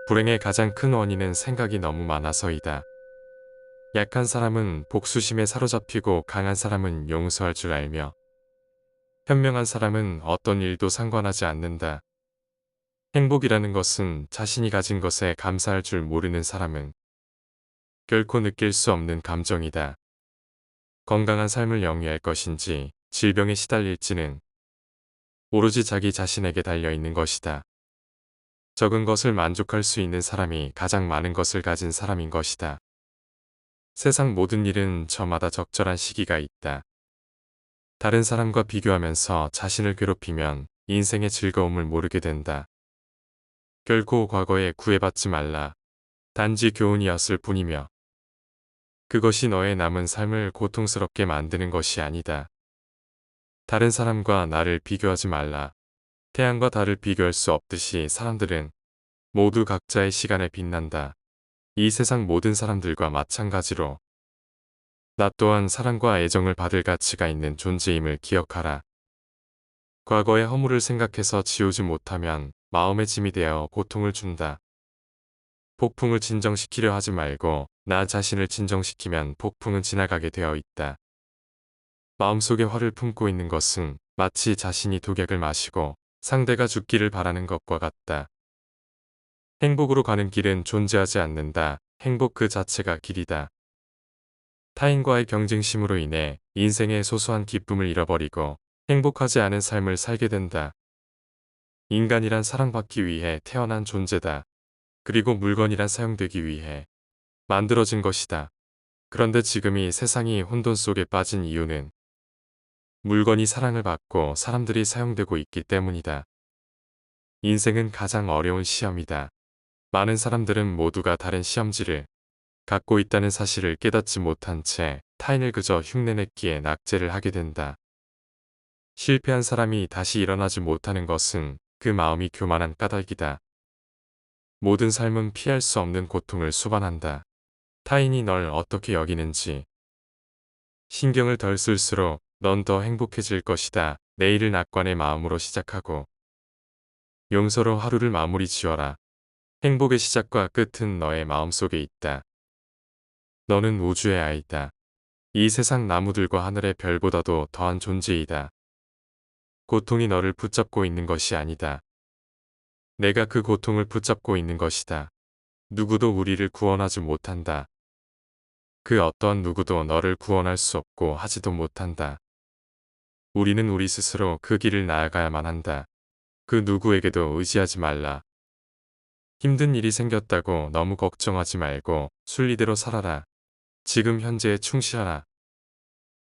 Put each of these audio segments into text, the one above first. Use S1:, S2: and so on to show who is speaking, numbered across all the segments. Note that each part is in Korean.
S1: 불행의 가장 큰 원인은 생각이 너무 많아서이다. 약한 사람은 복수심에 사로잡히고 강한 사람은 용서할 줄 알며 현명한 사람은 어떤 일도 상관하지 않는다. 행복이라는 것은 자신이 가진 것에 감사할 줄 모르는 사람은 결코 느낄 수 없는 감정이다. 건강한 삶을 영위할 것인지 질병에 시달릴지는 오로지 자기 자신에게 달려있는 것이다. 적은 것을 만족할 수 있는 사람이 가장 많은 것을 가진 사람인 것이다. 세상 모든 일은 저마다 적절한 시기가 있다. 다른 사람과 비교하면서 자신을 괴롭히면 인생의 즐거움을 모르게 된다. 결코 과거에 구애받지 말라. 단지 교훈이었을 뿐이며 그것이 너의 남은 삶을 고통스럽게 만드는 것이 아니다. 다른 사람과 나를 비교하지 말라. 태양과 달을 비교할 수 없듯이 사람들은 모두 각자의 시간에 빛난다. 이 세상 모든 사람들과 마찬가지로 나 또한 사랑과 애정을 받을 가치가 있는 존재임을 기억하라. 과거의 허물을 생각해서 지우지 못하면 마음의 짐이 되어 고통을 준다. 폭풍을 진정시키려 하지 말고 나 자신을 진정시키면 폭풍은 지나가게 되어 있다. 마음속에 화를 품고 있는 것은 마치 자신이 독약을 마시고 상대가 죽기를 바라는 것과 같다. 행복으로 가는 길은 존재하지 않는다. 행복 그 자체가 길이다. 타인과의 경쟁심으로 인해 인생의 소소한 기쁨을 잃어버리고 행복하지 않은 삶을 살게 된다. 인간이란 사랑받기 위해 태어난 존재다. 그리고 물건이란 사용되기 위해 만들어진 것이다. 그런데 지금 이 세상이 혼돈 속에 빠진 이유는 물건이 사랑을 받고 사람들이 사용되고 있기 때문이다. 인생은 가장 어려운 시험이다. 많은 사람들은 모두가 다른 시험지를 갖고 있다는 사실을 깨닫지 못한 채 타인을 그저 흉내냈기에 낙제를 하게 된다. 실패한 사람이 다시 일어나지 못하는 것은 그 마음이 교만한 까닭이다. 모든 삶은 피할 수 없는 고통을 수반한다. 타인이 널 어떻게 여기는지 신경을 덜 쓸수록 넌 더 행복해질 것이다. 내일을 낙관의 마음으로 시작하고 용서로 하루를 마무리 지어라. 행복의 시작과 끝은 너의 마음속에 있다. 너는 우주의 아이다. 이 세상 나무들과 하늘의 별보다도 더한 존재이다. 고통이 너를 붙잡고 있는 것이 아니다. 내가 그 고통을 붙잡고 있는 것이다. 누구도 우리를 구원하지 못한다. 그 어떤 누구도 너를 구원할 수 없고 하지도 못한다. 우리는 우리 스스로 그 길을 나아가야만 한다. 그 누구에게도 의지하지 말라. 힘든 일이 생겼다고 너무 걱정하지 말고 순리대로 살아라. 지금 현재에 충실하라.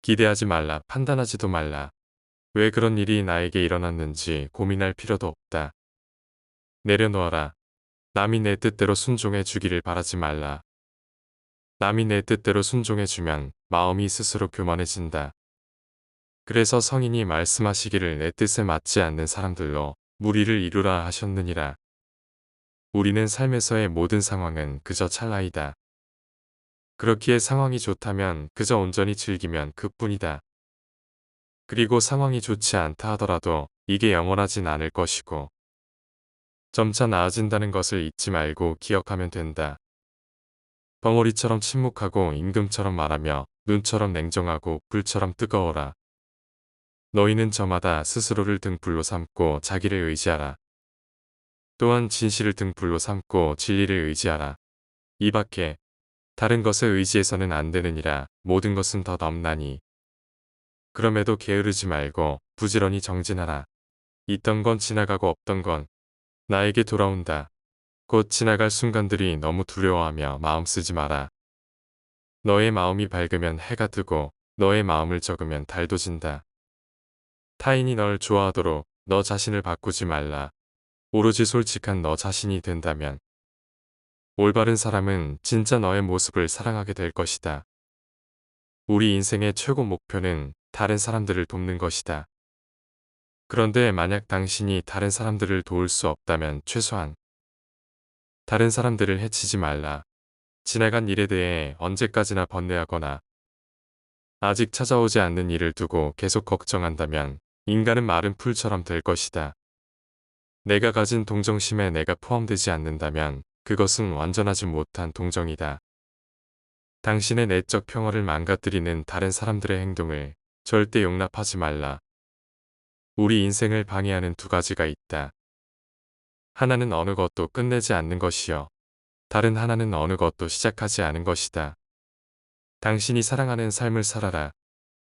S1: 기대하지 말라. 판단하지도 말라. 왜 그런 일이 나에게 일어났는지 고민할 필요도 없다. 내려놓아라. 남이 내 뜻대로 순종해 주기를 바라지 말라. 남이 내 뜻대로 순종해 주면 마음이 스스로 교만해진다. 그래서 성인이 말씀하시기를 내 뜻에 맞지 않는 사람들로 무리를 이루라 하셨느니라. 우리는 삶에서의 모든 상황은 그저 찰나이다. 그렇기에 상황이 좋다면 그저 온전히 즐기면 그뿐이다. 그리고 상황이 좋지 않다 하더라도 이게 영원하진 않을 것이고 점차 나아진다는 것을 잊지 말고 기억하면 된다. 벙어리처럼 침묵하고 임금처럼 말하며 눈처럼 냉정하고 불처럼 뜨거워라. 너희는 저마다 스스로를 등불로 삼고 자기를 의지하라. 또한 진실을 등불로 삼고 진리를 의지하라. 이 밖에 다른 것에 의지해서는 안 되느니라. 모든 것은 더 넘나니. 그럼에도 게으르지 말고 부지런히 정진하라. 있던 건 지나가고 없던 건 나에게 돌아온다. 곧 지나갈 순간들이 너무 두려워하며 마음 쓰지 마라. 너의 마음이 밝으면 해가 뜨고 너의 마음을 적으면 달도 진다. 타인이 널 좋아하도록 너 자신을 바꾸지 말라. 오로지 솔직한 너 자신이 된다면 올바른 사람은 진짜 너의 모습을 사랑하게 될 것이다. 우리 인생의 최고 목표는 다른 사람들을 돕는 것이다. 그런데 만약 당신이 다른 사람들을 도울 수 없다면 최소한 다른 사람들을 해치지 말라. 지나간 일에 대해 언제까지나 번뇌하거나 아직 찾아오지 않는 일을 두고 계속 걱정한다면 인간은 마른 풀처럼 될 것이다. 내가 가진 동정심에 내가 포함되지 않는다면 그것은 완전하지 못한 동정이다. 당신의 내적 평화를 망가뜨리는 다른 사람들의 행동을 절대 용납하지 말라. 우리 인생을 방해하는 두 가지가 있다. 하나는 어느 것도 끝내지 않는 것이요. 다른 하나는 어느 것도 시작하지 않은 것이다. 당신이 사랑하는 삶을 살아라.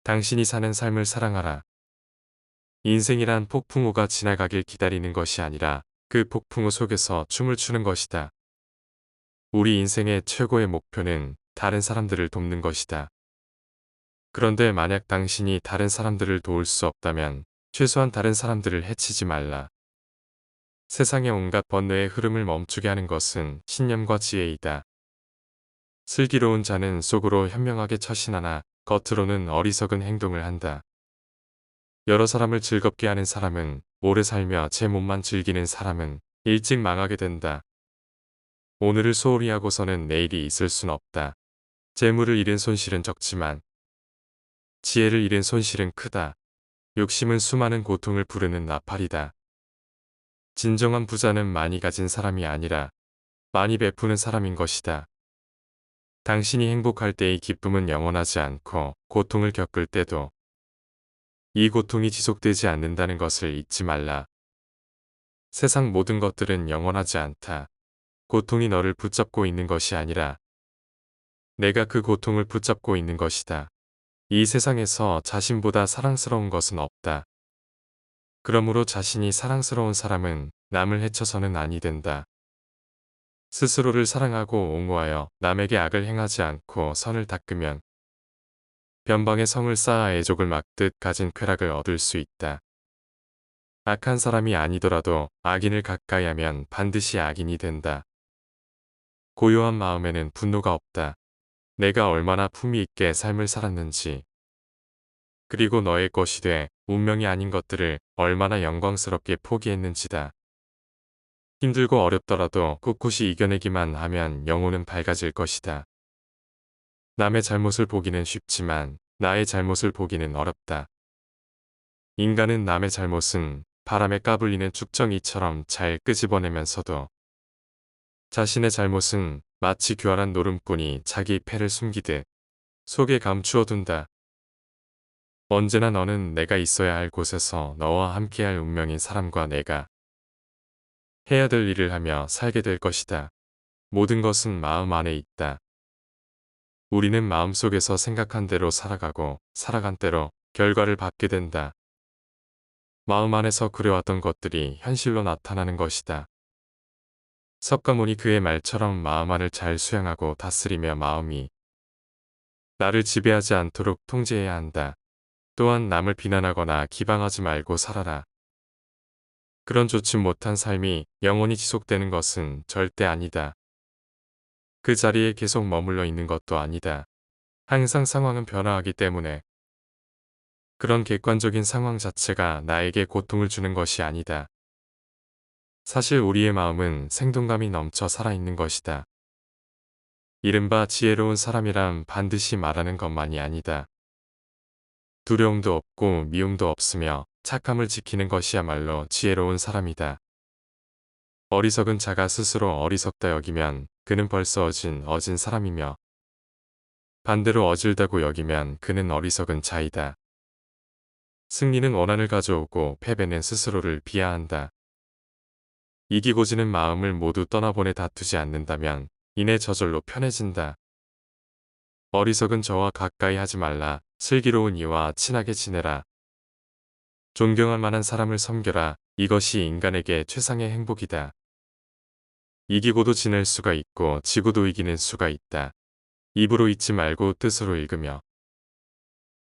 S1: 당신이 사는 삶을 사랑하라. 인생이란 폭풍우가 지나가길 기다리는 것이 아니라 그 폭풍우 속에서 춤을 추는 것이다. 우리 인생의 최고의 목표는 다른 사람들을 돕는 것이다. 그런데 만약 당신이 다른 사람들을 도울 수 없다면 최소한 다른 사람들을 해치지 말라. 세상의 온갖 번뇌의 흐름을 멈추게 하는 것은 신념과 지혜이다. 슬기로운 자는 속으로 현명하게 처신하나 겉으로는 어리석은 행동을 한다. 여러 사람을 즐겁게 하는 사람은 오래 살며 제 몸만 즐기는 사람은 일찍 망하게 된다. 오늘을 소홀히 하고서는 내일이 있을 순 없다. 재물을 잃은 손실은 적지만 지혜를 잃은 손실은 크다. 욕심은 수많은 고통을 부르는 나팔이다. 진정한 부자는 많이 가진 사람이 아니라 많이 베푸는 사람인 것이다. 당신이 행복할 때의 기쁨은 영원하지 않고 고통을 겪을 때도 이 고통이 지속되지 않는다는 것을 잊지 말라. 세상 모든 것들은 영원하지 않다. 고통이 너를 붙잡고 있는 것이 아니라 내가 그 고통을 붙잡고 있는 것이다. 이 세상에서 자신보다 사랑스러운 것은 없다. 그러므로 자신이 사랑스러운 사람은 남을 해쳐서는 아니 된다. 스스로를 사랑하고 옹호하여 남에게 악을 행하지 않고 선을 닦으면 변방에 성을 쌓아 애족을 막듯 가진 쾌락을 얻을 수 있다. 악한 사람이 아니더라도 악인을 가까이 하면 반드시 악인이 된다. 고요한 마음에는 분노가 없다. 내가 얼마나 품위 있게 삶을 살았는지, 그리고 너의 것이 돼 운명이 아닌 것들을 얼마나 영광스럽게 포기했는지다. 힘들고 어렵더라도 꿋꿋이 이겨내기만 하면 영혼은 밝아질 것이다. 남의 잘못을 보기는 쉽지만 나의 잘못을 보기는 어렵다. 인간은 남의 잘못은 바람에 까불리는 쭉정이처럼 잘 끄집어내면서도 자신의 잘못은 마치 교활한 노름꾼이 자기 패를 숨기듯 속에 감추어 둔다. 언제나 너는 내가 있어야 할 곳에서 너와 함께할 운명인 사람과 내가 해야 될 일을 하며 살게 될 것이다. 모든 것은 마음 안에 있다. 우리는 마음속에서 생각한 대로 살아가고 살아간 대로 결과를 받게 된다. 마음 안에서 그려왔던 것들이 현실로 나타나는 것이다. 석가모니 그의 말처럼 마음 안을 잘 수양하고 다스리며 마음이 나를 지배하지 않도록 통제해야 한다. 또한 남을 비난하거나 기방하지 말고 살아라. 그런 좋지 못한 삶이 영원히 지속되는 것은 절대 아니다. 그 자리에 계속 머물러 있는 것도 아니다. 항상 상황은 변화하기 때문에 그런 객관적인 상황 자체가 나에게 고통을 주는 것이 아니다. 사실 우리의 마음은 생동감이 넘쳐 살아있는 것이다. 이른바 지혜로운 사람이란 반드시 말하는 것만이 아니다. 두려움도 없고 미움도 없으며 착함을 지키는 것이야말로 지혜로운 사람이다. 어리석은 자가 스스로 어리석다 여기면 그는 벌써 어진 사람이며 반대로 어질다고 여기면 그는 어리석은 자이다. 승리는 원한을 가져오고 패배는 스스로를 비하한다. 이기고 지는 마음을 모두 떠나보내 다투지 않는다면 이내 저절로 편해진다. 어리석은 저와 가까이 하지 말라. 슬기로운 이와 친하게 지내라. 존경할 만한 사람을 섬겨라. 이것이 인간에게 최상의 행복이다. 이기고도 지낼 수가 있고 지고도 이기는 수가 있다. 입으로 잊지 말고 뜻으로 읽으며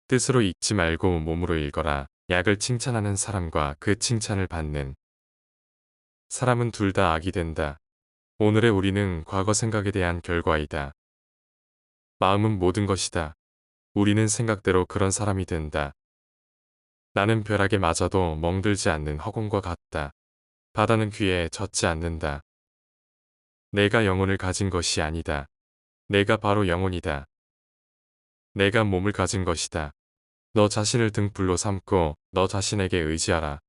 S1: 뜻으로 읽지 말고 몸으로 읽어라. 약을 칭찬하는 사람과 그 칭찬을 받는 사람은 둘 다 악이 된다. 오늘의 우리는 과거 생각에 대한 결과이다. 마음은 모든 것이다. 우리는 생각대로 그런 사람이 된다. 나는 벼락에 맞아도 멍들지 않는 허공과 같다. 바다는 귀에 젖지 않는다. 내가 영혼을 가진 것이 아니다. 내가 바로 영혼이다. 내가 몸을 가진 것이다. 너 자신을 등불로 삼고 너 자신에게 의지하라.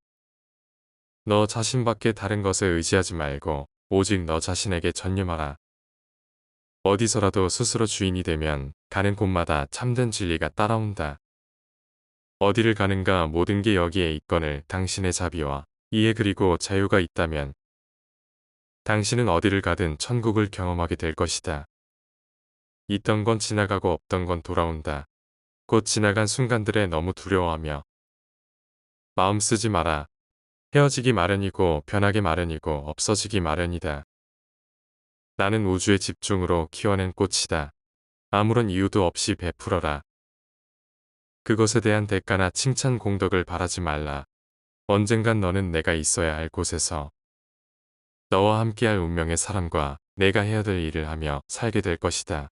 S1: 너 자신밖에 다른 것에 의지하지 말고 오직 너 자신에게 전념하라. 어디서라도 스스로 주인이 되면 가는 곳마다 참된 진리가 따라온다. 어디를 가는가 모든 게 여기에 있거늘 당신의 자비와 이해 그리고 자유가 있다면 당신은 어디를 가든 천국을 경험하게 될 것이다. 있던 건 지나가고 없던 건 돌아온다. 곧 지나간 순간들에 너무 두려워하며 마음 쓰지 마라. 헤어지기 마련이고 변하기 마련이고 없어지기 마련이다. 나는 우주의 집중으로 키워낸 꽃이다. 아무런 이유도 없이 베풀어라. 그것에 대한 대가나 칭찬 공덕을 바라지 말라. 언젠간 너는 내가 있어야 할 곳에서 너와 함께할 운명의 사람과 내가 해야 될 일을 하며 살게 될 것이다.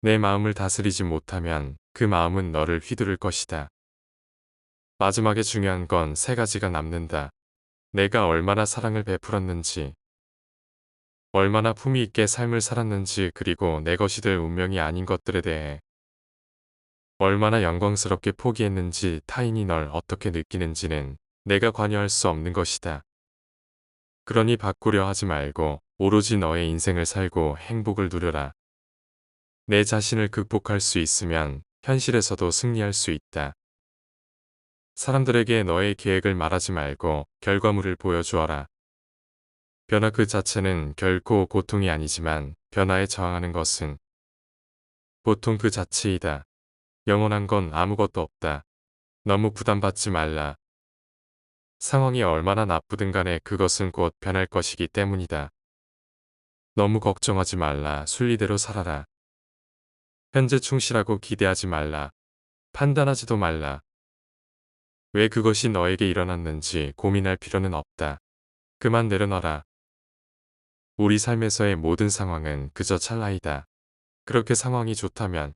S1: 내 마음을 다스리지 못하면 그 마음은 너를 휘두를 것이다. 마지막에 중요한 건 세 가지가 남는다. 내가 얼마나 사랑을 베풀었는지, 얼마나 품위 있게 삶을 살았는지, 그리고 내 것이 될 운명이 아닌 것들에 대해 얼마나 영광스럽게 포기했는지, 타인이 널 어떻게 느끼는지는 내가 관여할 수 없는 것이다. 그러니 바꾸려 하지 말고 오로지 너의 인생을 살고 행복을 누려라. 내 자신을 극복할 수 있으면 현실에서도 승리할 수 있다. 사람들에게 너의 계획을 말하지 말고 결과물을 보여주어라. 변화 그 자체는 결코 고통이 아니지만 변화에 저항하는 것은 고통 그 자체이다. 영원한 건 아무것도 없다. 너무 부담받지 말라. 상황이 얼마나 나쁘든 간에 그것은 곧 변할 것이기 때문이다. 너무 걱정하지 말라. 순리대로 살아라. 현재 충실하고 기대하지 말라. 판단하지도 말라. 왜 그것이 너에게 일어났는지 고민할 필요는 없다. 그만 내려놔라. 우리 삶에서의 모든 상황은 그저 찰나이다. 그렇게 상황이 좋다면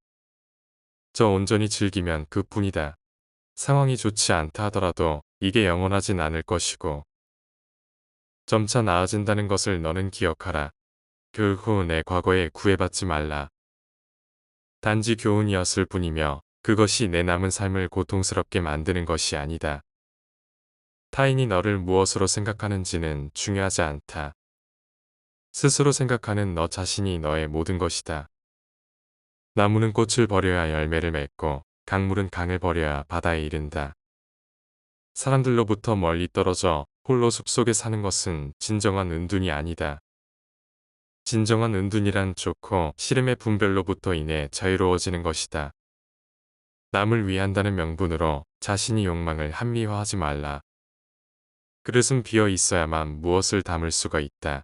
S1: 저 온전히 즐기면 그뿐이다. 상황이 좋지 않다 하더라도 이게 영원하진 않을 것이고 점차 나아진다는 것을 너는 기억하라. 결코 내 과거에 구애받지 말라. 단지 교훈이었을 뿐이며 그것이 내 남은 삶을 고통스럽게 만드는 것이 아니다. 타인이 너를 무엇으로 생각하는지는 중요하지 않다. 스스로 생각하는 너 자신이 너의 모든 것이다. 나무는 꽃을 버려야 열매를 맺고 강물은 강을 버려야 바다에 이른다. 사람들로부터 멀리 떨어져 홀로 숲속에 사는 것은 진정한 은둔이 아니다. 진정한 은둔이란 좋고 싫음의 분별로부터 인해 자유로워지는 것이다. 남을 위한다는 명분으로 자신이 욕망을 합리화하지 말라. 그릇은 비어 있어야만 무엇을 담을 수가 있다.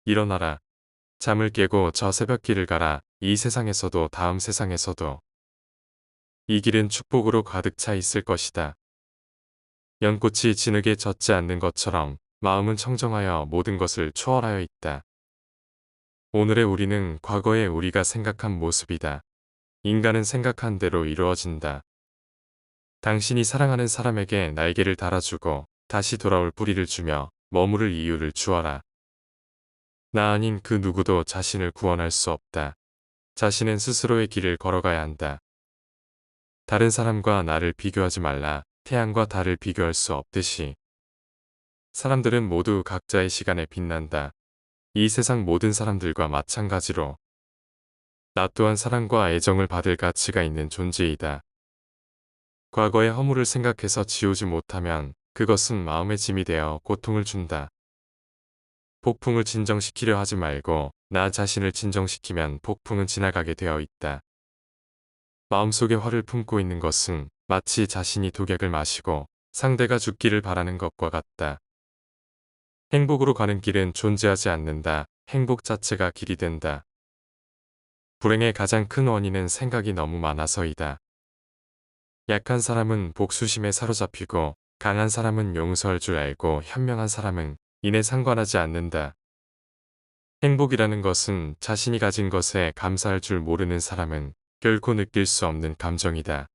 S1: 일어나라. 잠을 깨고 저 새벽길을 가라. 이 세상에서도 다음 세상에서도 이 길은 축복으로 가득 차 있을 것이다. 연꽃이 진흙에 젖지 않는 것처럼 마음은 청정하여 모든 것을 초월하여 있다. 오늘의 우리는 과거의 우리가 생각한 모습이다. 인간은 생각한 대로 이루어진다. 당신이 사랑하는 사람에게 날개를 달아주고 다시 돌아올 뿌리를 주며 머무를 이유를 주어라. 나 아닌 그 누구도 자신을 구원할 수 없다. 자신은 스스로의 길을 걸어가야 한다. 다른 사람과 나를 비교하지 말라. 태양과 달을 비교할 수 없듯이. 사람들은 모두 각자의 시간에 빛난다. 이 세상 모든 사람들과 마찬가지로 나 또한 사랑과 애정을 받을 가치가 있는 존재이다. 과거의 허물을 생각해서 지우지 못하면 그것은 마음의 짐이 되어 고통을 준다. 폭풍을 진정시키려 하지 말고 나 자신을 진정시키면 폭풍은 지나가게 되어 있다. 마음속에 화를 품고 있는 것은 마치 자신이 독약을 마시고 상대가 죽기를 바라는 것과 같다. 행복으로 가는 길은 존재하지 않는다. 행복 자체가 길이 된다. 불행의 가장 큰 원인은 생각이 너무 많아서이다. 약한 사람은 복수심에 사로잡히고 강한 사람은 용서할 줄 알고 현명한 사람은 이내 상관하지 않는다. 행복이라는 것은 자신이 가진 것에 감사할 줄 모르는 사람은 결코 느낄 수 없는 감정이다.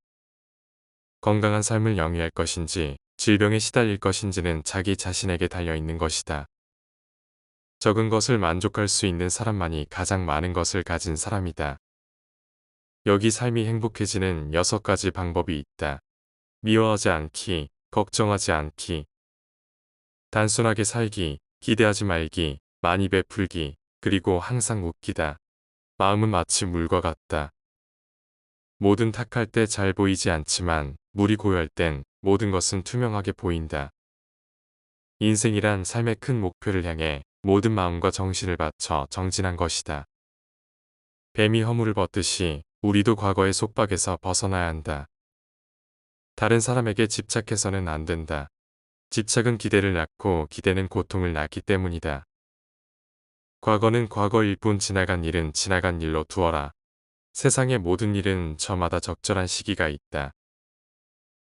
S1: 건강한 삶을 영위할 것인지 질병에 시달릴 것인지는 자기 자신에게 달려있는 것이다. 적은 것을 만족할 수 있는 사람만이 가장 많은 것을 가진 사람이다. 여기 삶이 행복해지는 6가지 방법이 있다. 미워하지 않기, 걱정하지 않기, 단순하게 살기, 기대하지 말기, 많이 베풀기, 그리고 항상 웃기다. 마음은 마치 물과 같다. 모든 탁할 때 잘 보이지 않지만 물이 고요할 땐 모든 것은 투명하게 보인다. 인생이란 삶의 큰 목표를 향해 모든 마음과 정신을 바쳐 정진한 것이다. 뱀이 허물을 벗듯이 우리도 과거의 속박에서 벗어나야 한다. 다른 사람에게 집착해서는 안 된다. 집착은 기대를 낳고 기대는 고통을 낳기 때문이다. 과거는 과거일 뿐 지나간 일은 지나간 일로 두어라. 세상의 모든 일은 저마다 적절한 시기가 있다.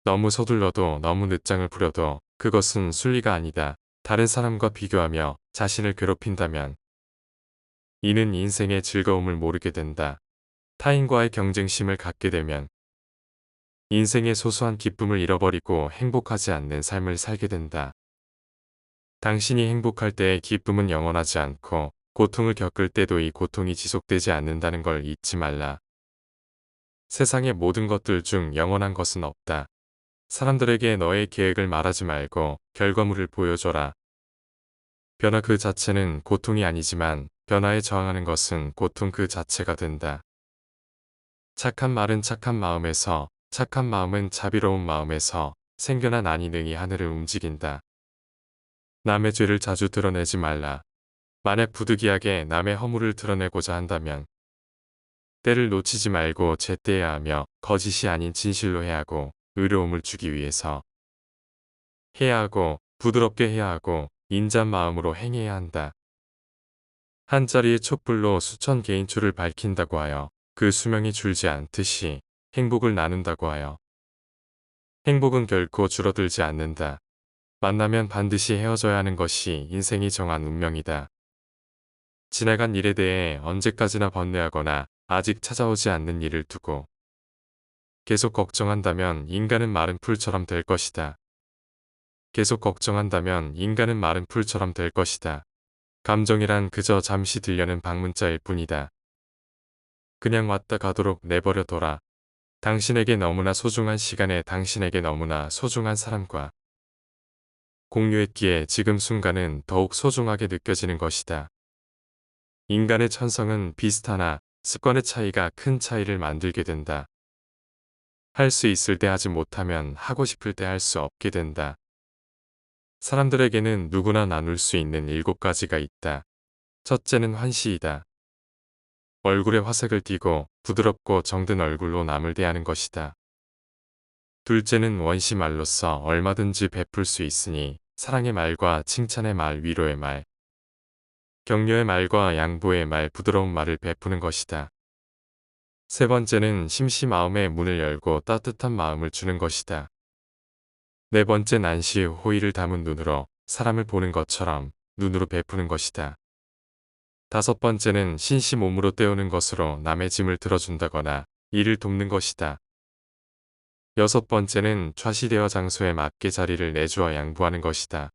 S1: 너무 서둘러도 너무 늦장을 부려도 그것은 순리가 아니다. 다른 사람과 비교하며 자신을 괴롭힌다면 이는 인생의 즐거움을 모르게 된다. 타인과의 경쟁심을 갖게 되면 인생의 소소한 기쁨을 잃어버리고 행복하지 않는 삶을 살게 된다. 당신이 행복할 때의 기쁨은 영원하지 않고 고통을 겪을 때도 이 고통이 지속되지 않는다는 걸 잊지 말라. 세상의 모든 것들 중 영원한 것은 없다. 사람들에게 너의 계획을 말하지 말고 결과물을 보여줘라. 변화 그 자체는 고통이 아니지만 변화에 저항하는 것은 고통 그 자체가 된다. 착한 말은 착한 마음에서, 착한 마음은 자비로운 마음에서 생겨난 안이 능히 하늘을 움직인다. 남의 죄를 자주 드러내지 말라. 만약 부득이하게 남의 허물을 드러내고자 한다면 때를 놓치지 말고 제때해야 하며 거짓이 아닌 진실로 해야 하고 의로움을 주기 위해서 해야 하고 부드럽게 해야 하고 인자한 마음으로 행해야 한다. 한 자리의 촛불로 수천 개인 추를 밝힌다고 하여 그 수명이 줄지 않듯이 행복을 나눈다고 하여 행복은 결코 줄어들지 않는다. 만나면 반드시 헤어져야 하는 것이 인생이 정한 운명이다. 지나간 일에 대해 언제까지나 번뇌하거나 아직 찾아오지 않는 일을 두고 계속 걱정한다면 인간은 마른 풀처럼 될 것이다. 계속 걱정한다면 인간은 마른 풀처럼 될 것이다. 감정이란 그저 잠시 들려는 방문자일 뿐이다. 그냥 왔다 가도록 내버려둬라. 당신에게 너무나 소중한 시간에 당신에게 너무나 소중한 사람과 공유했기에 지금 순간은 더욱 소중하게 느껴지는 것이다. 인간의 천성은 비슷하나 습관의 차이가 큰 차이를 만들게 된다. 할 수 있을 때 하지 못하면 하고 싶을 때 할 수 없게 된다. 사람들에게는 누구나 나눌 수 있는 7가지가 있다. 첫째는 환시이다. 얼굴에 화색을 띠고 부드럽고 정든 얼굴로 남을 대하는 것이다. 둘째는 원시말로서 얼마든지 베풀 수 있으니 사랑의 말과 칭찬의 말, 위로의 말, 격려의 말과 양보의 말, 부드러운 말을 베푸는 것이다. 세 번째는 심시마음의 문을 열고 따뜻한 마음을 주는 것이다. 네 번째는 안시 호의를 담은 눈으로 사람을 보는 것처럼 눈으로 베푸는 것이다. 다섯 번째는 신시 몸으로 때우는 것으로 남의 짐을 들어준다거나 일을 돕는 것이다. 여섯 번째는 좌시대어 장소에 맞게 자리를 내주어 양보하는 것이다.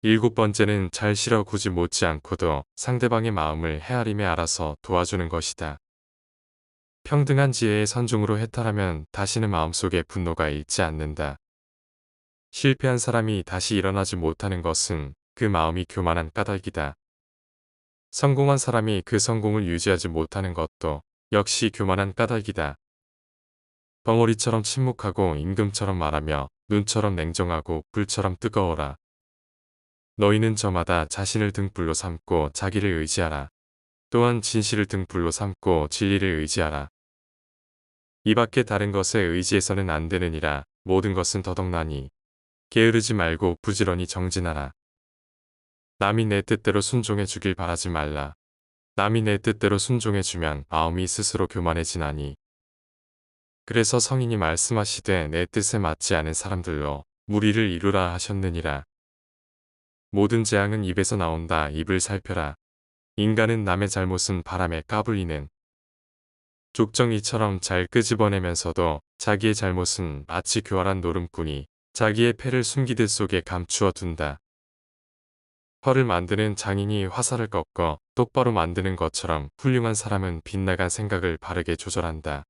S1: 일곱 번째는 잘 싫어 굳이 못지 않고도 상대방의 마음을 헤아림에 알아서 도와주는 것이다. 평등한 지혜의 선중으로 해탈하면 다시는 마음속에 분노가 있지 않는다. 실패한 사람이 다시 일어나지 못하는 것은 그 마음이 교만한 까닭이다. 성공한 사람이 그 성공을 유지하지 못하는 것도 역시 교만한 까닭이다. 벙어리처럼 침묵하고 임금처럼 말하며 눈처럼 냉정하고 불처럼 뜨거워라. 너희는 저마다 자신을 등불로 삼고 자기를 의지하라. 또한 진실을 등불로 삼고 진리를 의지하라. 이 밖에 다른 것에 의지해서는 안 되느니라. 모든 것은 더덕나니 게으르지 말고 부지런히 정진하라. 남이 내 뜻대로 순종해 주길 바라지 말라. 남이 내 뜻대로 순종해 주면 마음이 스스로 교만해지나니. 그래서 성인이 말씀하시되 내 뜻에 맞지 않은 사람들로 무리를 이루라 하셨느니라. 모든 재앙은 입에서 나온다. 입을 살펴라. 인간은 남의 잘못은 바람에 까불리는 족정이처럼 잘 끄집어내면서도 자기의 잘못은 마치 교활한 노름꾼이 자기의 패를 숨기듯 속에 감추어 둔다. 활을 만드는 장인이 화살을 꺾어 똑바로 만드는 것처럼 훌륭한 사람은 빗나간 생각을 바르게 조절한다.